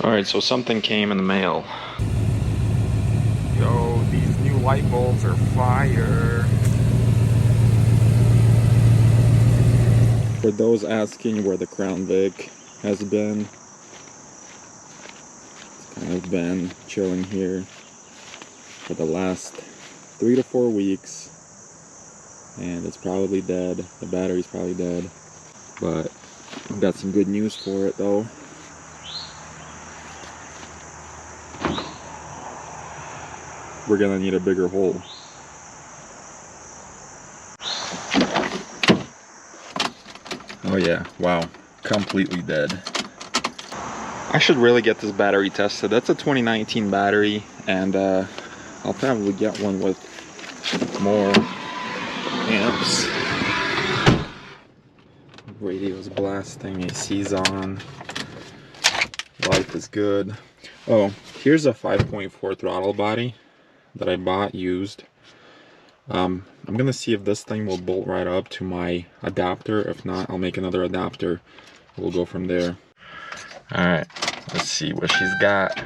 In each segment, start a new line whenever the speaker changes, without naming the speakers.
Alright, so something came in the mail. Yo, these new light bulbs are fire. For those asking where the Crown Vic has been, it's kind of been chilling here for the last 3 to 4 weeks. And it's probably dead. The battery's probably dead. But I've got some good news for it though. We're gonna need a bigger hole. Oh yeah, wow, completely dead. I should really get this battery tested. That's a 2019 battery, and I'll probably get one with more amps. Radio's blasting, AC's on. Life is good. Oh, here's a 5.4 throttle body that I bought used. I'm gonna see if this thing will bolt right up to my adapter. If not, I'll make another adapter. We'll go from there. Alright, let's see what she's got.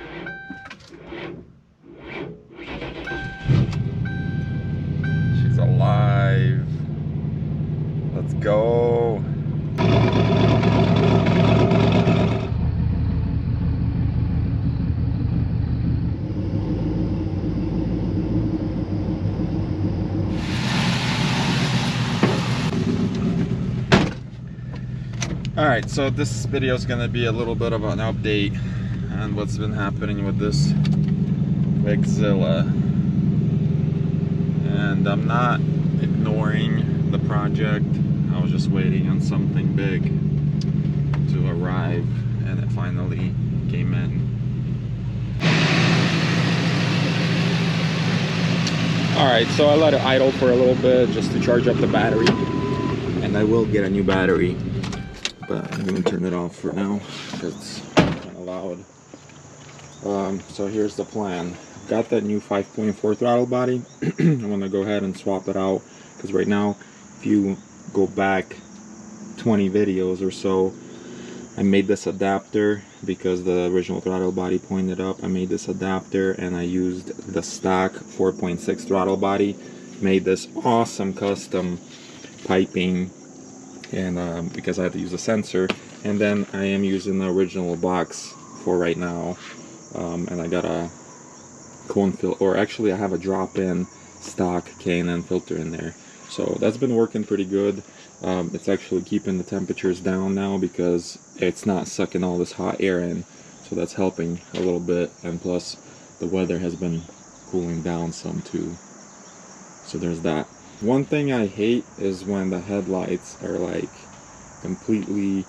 She's alive. Let's go. Alright, so this video is going to be a little bit of an update on what's been happening with this VicZilla. And I'm not ignoring the project. I was just waiting on something big to arrive, and it finally came in. Alright, so I let it idle for a little bit just to charge up the battery. And I will get a new battery. But I'm going to turn it off for now because it's kind of loud. So here's the plan. Got that new 5.4 throttle body. I'm going to go ahead and swap it out because right now, if you go back 20 videos or so, I made this adapter because the original throttle body pointed up. I made this adapter and I used the stock 4.6 throttle body. Made this awesome custom piping, and because I had to use a sensor, and then I am using the original box for right now, and I got a cone filter, or actually I have a drop-in stock K&N filter in there, so that's been working pretty good. It's actually keeping the temperatures down now because it's not sucking all this hot air in, so that's helping a little bit, and plus the weather has been cooling down some too, so there's that. One thing I hate is when the headlights are like completely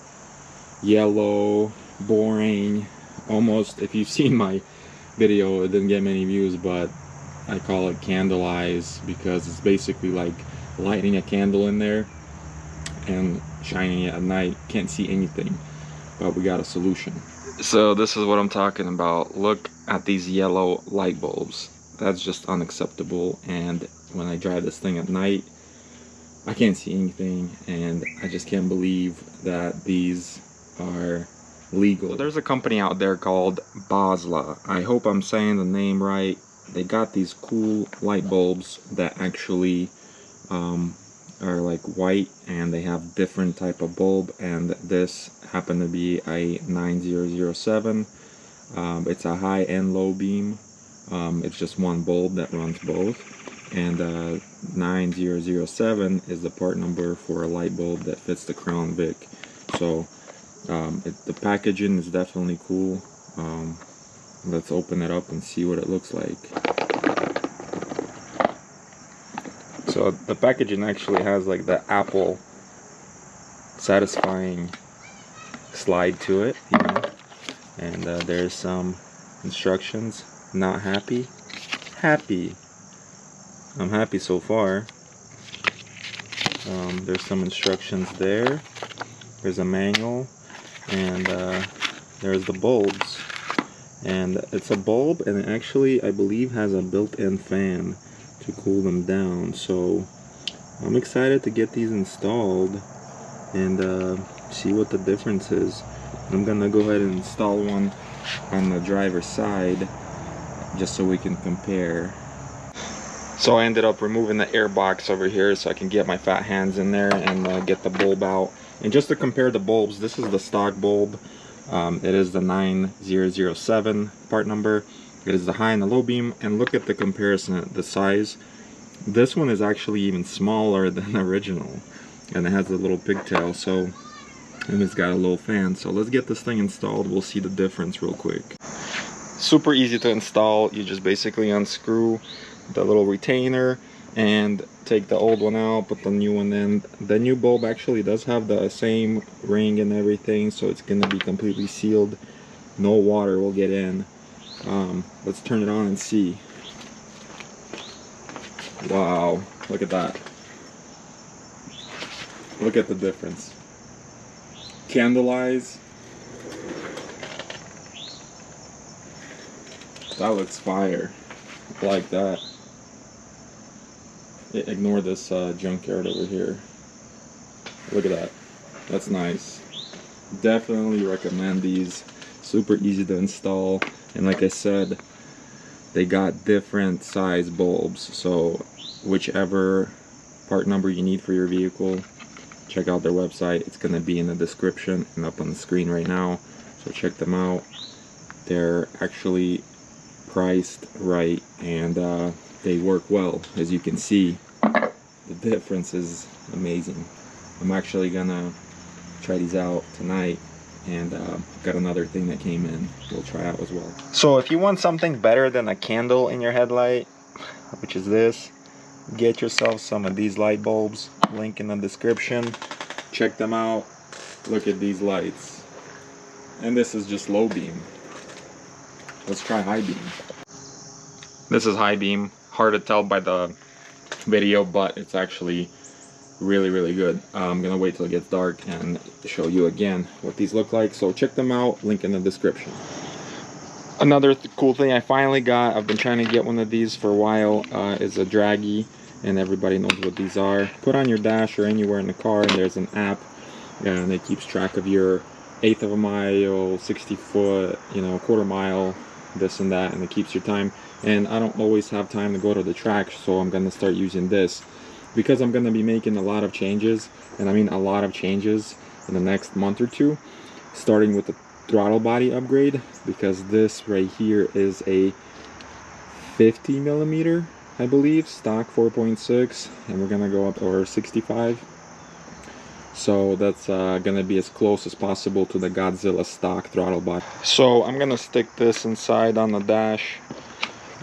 yellow, boring, almost, if you've seen my video, it didn't get many views, but I call it candle eyes because it's basically like lighting a candle in there and shining it at night. Can't see anything, but we got a solution. So this is what I'm talking about. Look at these yellow light bulbs. That's just unacceptable, and when I drive this thing at night, I can't see anything, and I just can't believe that these are legal. So there's a company out there called Boslla. I hope I'm saying the name right. They got these cool light bulbs that actually are like white, and they have different type of bulb, and this happened to be a 9007. It's a high and low beam. It's just one bulb that runs both, and 9007 is the part number for a light bulb that fits the Crown Vic. So the packaging is definitely cool. Let's open it up and see what it looks like. So the packaging actually has like the Apple satisfying slide to it, you know, and there's some instructions. Not happy? Happy. I'm happy so far. There's some instructions there. There's a manual, and there's the bulbs. And it's a bulb, and it actually, I believe, has a built-in fan to cool them down. So I'm excited to get these installed and see what the difference is. I'm gonna go ahead and install one on the driver's side just so we can compare. So I ended up removing the air box over here so I can get my fat hands in there and get the bulb out. And just to compare the bulbs, this is the stock bulb. It is the 9007 part number. It is the high and the low beam, and look at the comparison, the size. This one is actually even smaller than the original, and it has a little pigtail, so, and it's got a little fan. So let's get this thing installed. We'll see the difference real quick. Super easy to install. You just basically unscrew the little retainer and take the old one out, put the new one in. The new bulb actually does have the same ring and everything, so it's gonna be completely sealed. No water will get in. Let's turn it on and see. Wow, look at that. Look at the difference. Candle eyes. That looks fire. Like that. Ignore this junkyard over here. Look at that. That's nice. Definitely recommend these. Super easy to install, and like I said, they got different size bulbs, so whichever part number you need for your vehicle, check out their website. It's going to be in the description and up on the screen right now, so check them out. They're actually priced right, and they work well. As you can see, the difference is amazing. I'm actually gonna try these out tonight, and got another thing that came in we'll try out as well. So if you want something better than a candle in your headlight, which is this, get yourself some of these light bulbs. Link in the description. Check them out. Look at these lights. And this is just low beam. Let's try high beam. This is high beam. Hard to tell by the video, but it's actually really good. I'm gonna wait till it gets dark and show you again what these look like. So check them out. Link in the description. Another cool thing I finally got, I've been trying to get one of these for a while, is a Draggy, and everybody knows what these are. Put on your dash or anywhere in the car, and there's an app, and it keeps track of your eighth of a mile, 60 foot, you know, quarter mile, this and that, and it keeps your time. And I don't always have time to go to the track, so I'm gonna start using this because I'm gonna be making a lot of changes, and I mean a lot of changes in the next month or two, starting with the throttle body upgrade, because this right here is a 50 millimeter, I believe, stock 4.6, and we're gonna go up over 65. So that's gonna be as close as possible to the Godzilla stock throttle body. So I'm gonna stick this inside on the dash.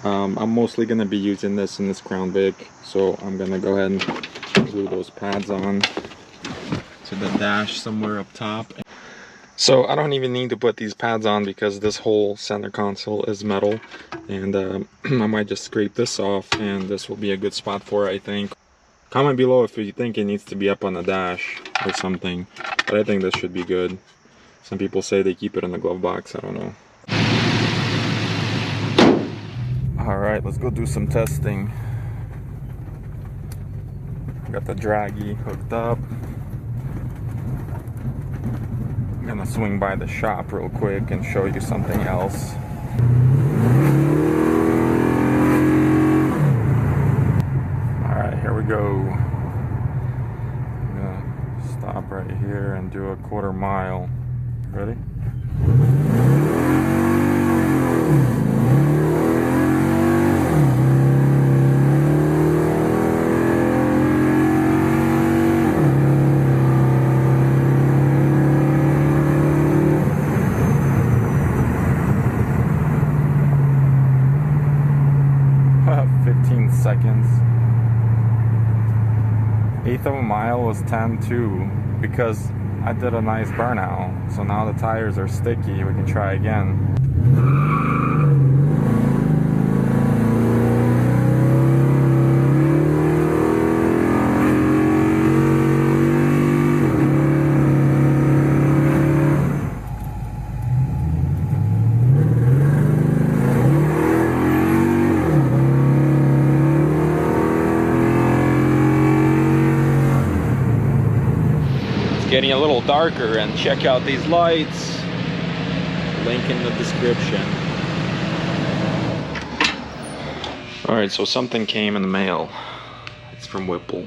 I'm mostly gonna be using this in this Crown Vic, so I'm gonna go ahead and glue those pads on to the dash somewhere up top. So I don't even need to put these pads on because this whole center console is metal, and I might just scrape this off, and this will be a good spot for it, I think. Comment below if you think it needs to be up on the dash or something, but I think this should be good. Some people say they keep it in the glove box, I don't know. Alright, let's go do some testing. Got the Draggy hooked up. I'm gonna swing by the shop real quick and show you something else. Alright, here we go. I'm gonna stop right here and do a quarter mile. Ready? Seconds. Eighth of a mile was 10.2 because I did a nice burnout. So now the tires are sticky. We can try again. Getting a little darker, and check out these lights. link in the description. Alright, so something came in the mail. It's from Whipple.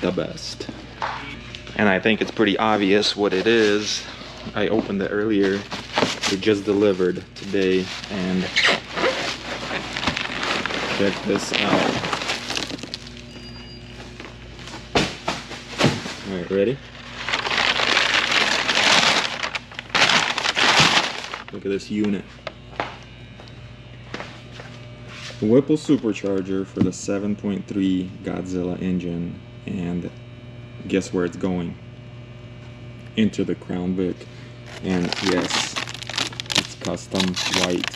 The best. And I think it's pretty obvious what it is. I opened it earlier. It just delivered today, and check this out. Alright, ready? Look at this unit. The Whipple Supercharger for the 7.3 Godzilla engine, and guess where it's going? Into the Crown Vic. And yes, it's custom white.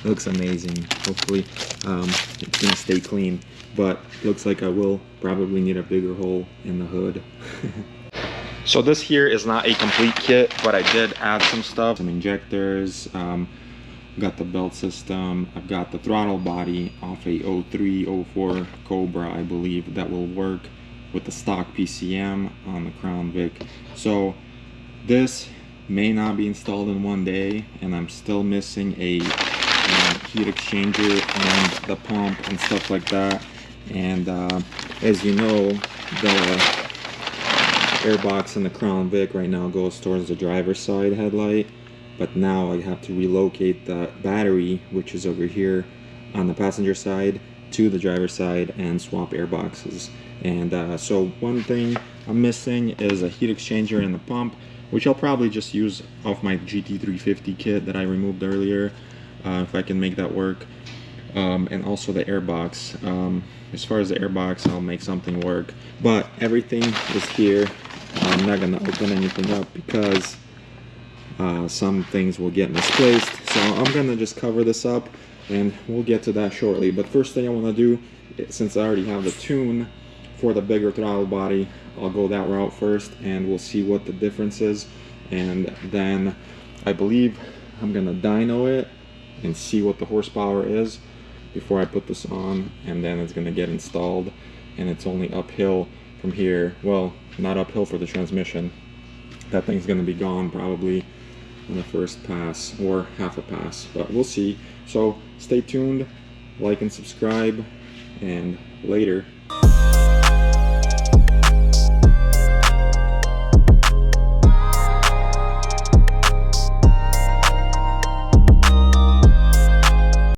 Looks amazing. Hopefully it's gonna stay clean, but looks like I will probably need a bigger hole in the hood. So this here is not a complete kit, but I did add some stuff. Some injectors, got the belt system, I've got the throttle body off a 0304 Cobra, I believe, that will work with the stock PCM on the Crown Vic. So this may not be installed in one day, and I'm still missing a heat exchanger and the pump and stuff like that. And as you know, the airbox in the Crown Vic right now goes towards the driver's side headlight, but now I have to relocate the battery, which is over here on the passenger side, to the driver's side and swap airboxes. And so one thing I'm missing is a heat exchanger and the pump, which I'll probably just use off my GT350 kit that I removed earlier, if I can make that work. And also the airbox. As far as the airbox, I'll make something work, but everything is here. I'm not gonna open anything up because some things will get misplaced, so I'm gonna just cover this up, and we'll get to that shortly. But first thing I want to do, since I already have the tune for the bigger throttle body, I'll go that route first, and we'll see what the difference is, and then I believe I'm gonna dyno it and see what the horsepower is before I put this on, and then it's gonna get installed. And it's only uphill from here. Well, not uphill for the transmission. That thing's gonna be gone probably on the first pass or half a pass, but we'll see. So stay tuned, like and subscribe, and later.